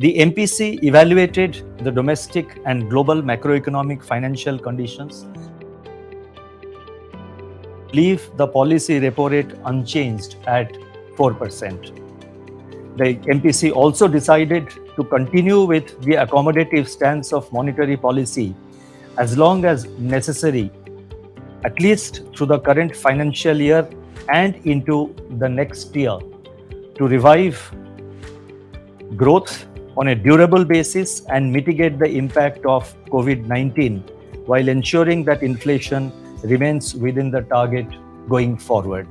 The MPC evaluated the domestic and global macroeconomic financial conditions, leave the policy repo rate unchanged at 4%. The MPC also decided to continue with the accommodative stance of monetary policy as long as necessary, at least through the current financial year and into the next year, to revive growth on a durable basis and mitigate the impact of COVID-19 while ensuring that inflation remains within the target going forward.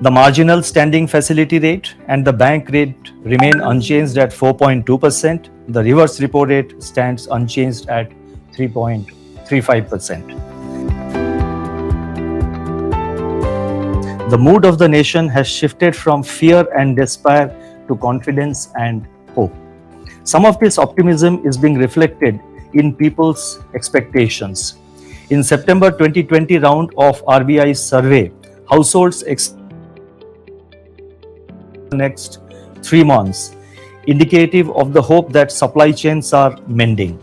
The marginal standing facility rate and the bank rate remain unchanged at 4.2%. The reverse repo rate stands unchanged at 3.35%. The mood of the nation has shifted from fear and despair to confidence and hope. Some of this optimism is being reflected in people's expectations. In September 2020 round of RBI's survey, households next 3 months, indicative of the hope that supply chains are mending.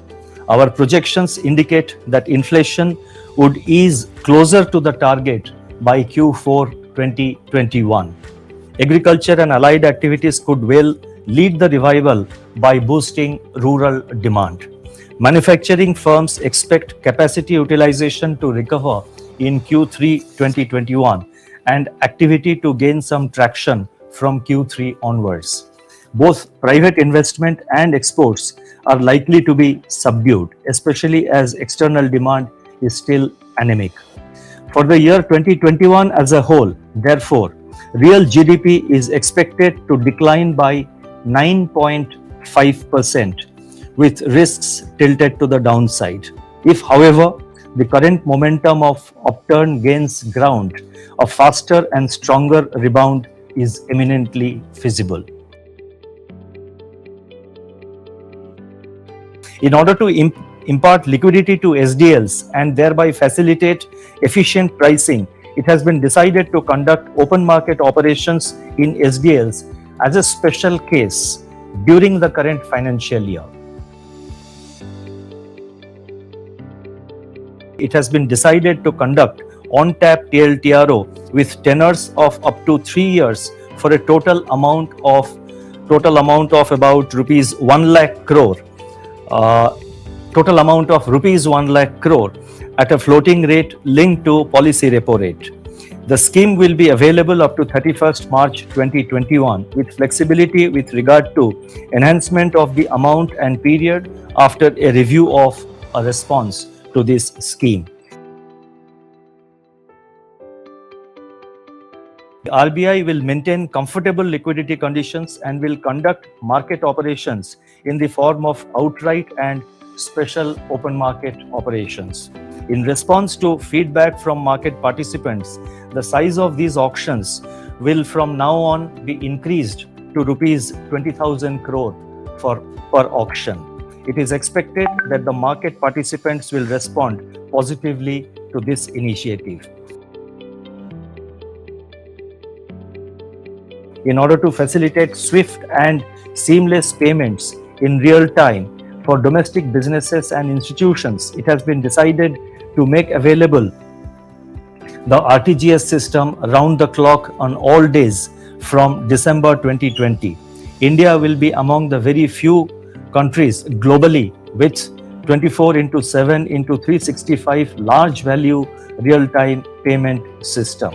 Our projections indicate that inflation would ease closer to the target by Q4 2021. Agriculture and allied activities could well lead the revival by boosting rural demand. Manufacturing firms expect capacity utilization to recover in Q3 2021 and activity to gain some traction from Q3 onwards. Both private investment and exports are likely to be subdued, especially as external demand is still anemic. For the year 2021 as a whole, therefore, real GDP is expected to decline by 9.5%, with risks tilted to the downside. If, however, the current momentum of upturn gains ground, a faster and stronger rebound is eminently feasible. In order to impart liquidity to SDLs and thereby facilitate efficient pricing, it has been decided to conduct open market operations in SDLs as a special case during the current financial year. It has been decided to conduct on-tap TLTRO with tenors of up to 3 years for a total amount of about rupees 1 lakh crore. Total amount of rupees 1 lakh crore at a floating rate linked to policy repo rate. The scheme will be available up to 31st March 2021 with flexibility with regard to enhancement of the amount and period after a review of a response to this scheme. The RBI will maintain comfortable liquidity conditions and will conduct market operations in the form of outright and special open market operations. In response to feedback from market participants, the size of these auctions will from now on be increased to rupees 20,000 crore per auction. It is expected that the market participants will respond positively to this initiative. In order to facilitate swift and seamless payments in real time for domestic businesses and institutions, it has been decided to make available the RTGS system round the clock on all days from December 2020. India will be among the very few countries globally with 24/7/365 large value real-time payment system.